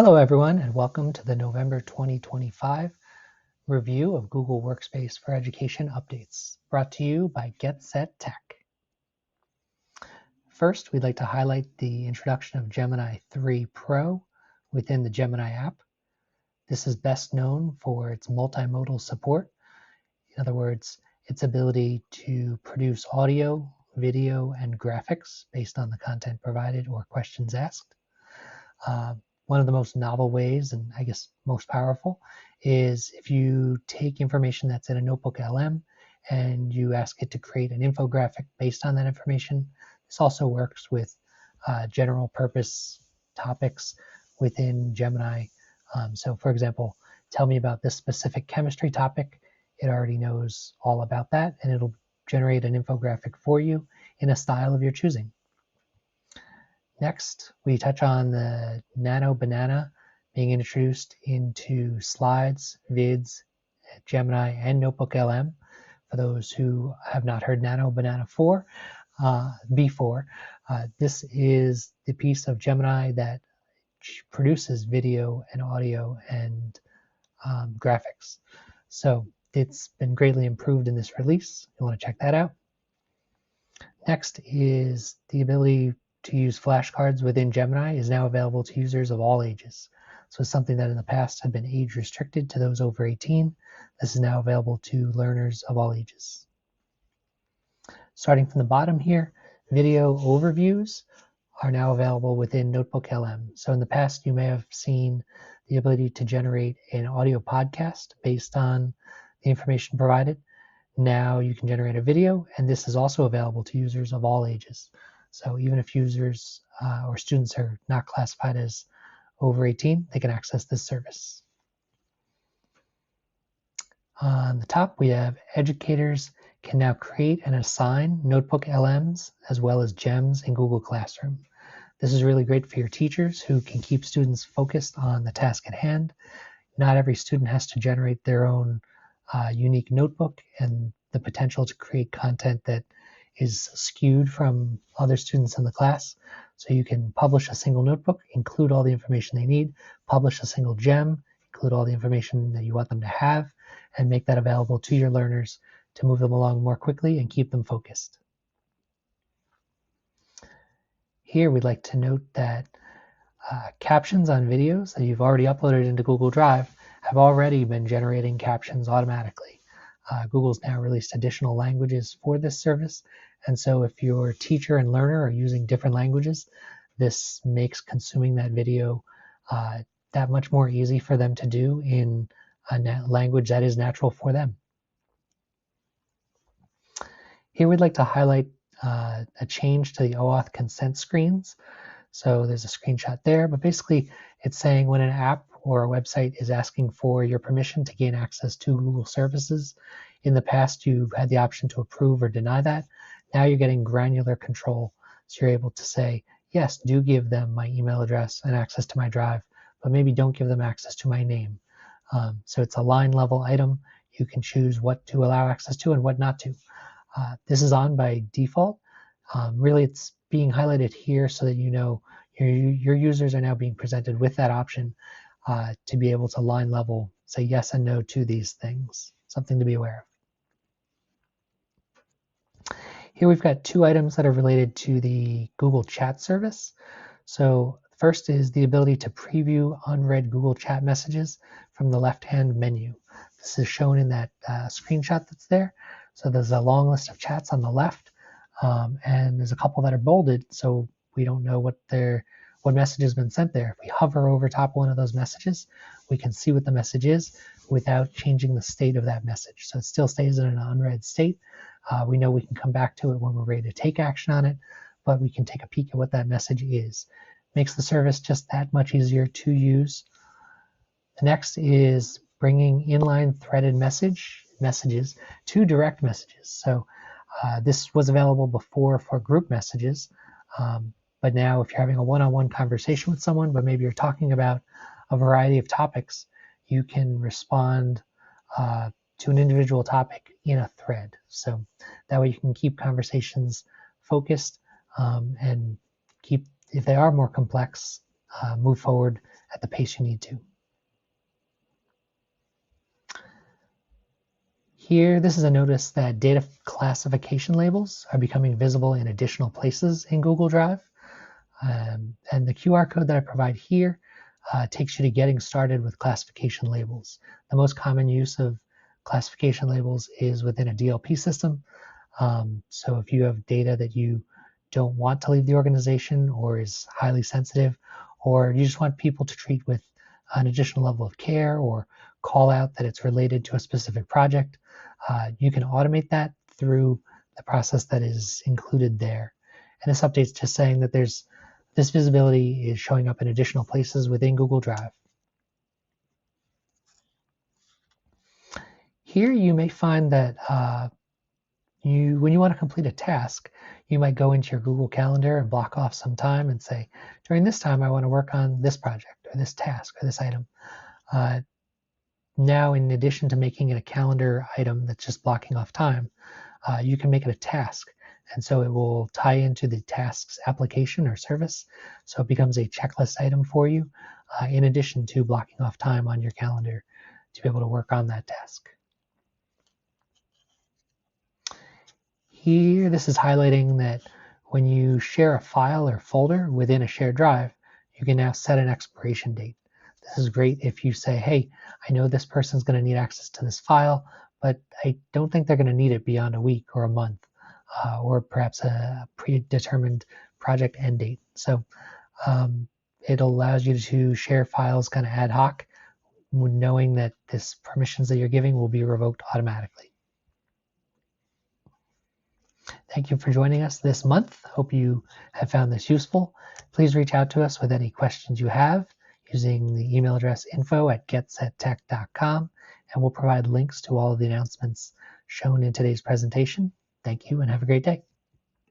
Hello everyone, and welcome to the November 2025 review of Google Workspace for Education updates, brought to you by Get Set Tech. First, we'd like to highlight the introduction of Gemini 3 Pro within the Gemini app. This is best known for its multimodal support. In other words, its ability to produce audio, video, and graphics based on the content provided or questions asked. One of the most novel ways, and I guess most powerful, is if you take information that's in a NotebookLM and you ask it to create an infographic based on that information. This also works with general purpose topics within Gemini. So for example, tell me about this specific chemistry topic. It already knows all about that, and it'll generate an infographic for you in a style of your choosing. Next, we touch on the Nano banana being introduced into Slides, Vids, Gemini, and NotebookLM. For those who have not heard Nano banana before, this is the piece of Gemini that produces video and audio and graphics. So it's been greatly improved in this release. You want to check that out. Next is the ability to use flashcards within Gemini is now available to users of all ages. So it's something that in the past had been age restricted to those over 18. This is now available to learners of all ages. Starting from the bottom here, video overviews are now available within NotebookLM. So in the past, you may have seen the ability to generate an audio podcast based on the information provided. Now you can generate a video, and this is also available to users of all ages. So even if users or students are not classified as over 18, they can access this service. On the top, we have educators can now create and assign NotebookLMs as well as GEMs in Google Classroom. This is really great for your teachers who can keep students focused on the task at hand. Not every student has to generate their own unique notebook, and the potential to create content that is skewed from other students in the class. So you can publish a single notebook, include all the information they need, publish a single gem, include all the information that you want them to have, and make that available to your learners to move them along more quickly and keep them focused. Here we'd like to note that captions on videos that you've already uploaded into Google Drive have already been generating captions automatically. Google's now released additional languages for this service, and so if your teacher and learner are using different languages, this makes consuming that video that much more easy for them to do in a language that is natural for them. Here we'd like to highlight a change to the OAuth consent screens. So there's a screenshot there, but basically it's saying when an app or a website is asking for your permission to gain access to Google services. In the past, you've had the option to approve or deny that. Now you're getting granular control. So you're able to say, yes, do give them my email address and access to my drive, but maybe don't give them access to my name. So it's a line level item. You can choose what to allow access to and what not to. This is on by default. Really, it's being highlighted here so that you know your users are now being presented with that option to be able to line level say yes and no to these things. Something to be aware of. Here we've got two items that are related to the Google Chat service. So first is the ability to preview unread Google Chat messages from the left-hand menu. This is shown in that screenshot that's there. So there's a long list of chats on the left, and there's a couple that are bolded, so we don't know what message has been sent there. If we hover over top one of those messages, we can see what the message is without changing the state of that message. So it still stays in an unread state. We know we can come back to it when we're ready to take action on it, but we can take a peek at what that message is. Makes the service just that much easier to use. The next is bringing inline threaded messages to direct messages. So this was available before for group messages, but now if you're having a one-on-one conversation with someone, but maybe you're talking about a variety of topics, you can respond to an individual topic in a thread. So that way you can keep conversations focused and keep, if they are more complex, move forward at at the pace you need to. Here, this is a notice that data classification labels are becoming visible in additional places in Google Drive. And the QR code that I provide here takes you to getting started with classification labels. The most common use of classification labels is within a DLP system. So if you have data that you don't want to leave the organization or is highly sensitive, or you just want people to treat with an additional level of care or call out that it's related to a specific project, you can automate that through the process that is included there. And this update's just saying that this visibility is showing up in additional places within Google Drive. Here you may find that when you want to complete a task, you might go into your Google Calendar and block off some time and say, during this time I want to work on this project or this task or this item. Now, in addition to making it a calendar item that's just blocking off time, you can make it a task. And so it will tie into the tasks application or service. So it becomes a checklist item for you, in addition to blocking off time on your calendar to be able to work on that task. Here, this is highlighting that when you share a file or folder within a shared drive, you can now set an expiration date. This is great if you say, hey, I know this person's going to need access to this file, but I don't think they're going to need it beyond a week or a month, or perhaps a predetermined project end date. So it allows you to share files kind of ad hoc, knowing that this permissions that you're giving will be revoked automatically. Thank you for joining us this month. Hope you have found this useful. Please reach out to us with any questions you have using the email address info@getsettech.com, and we'll provide links to all of the announcements shown in today's presentation. Thank you and have a great day.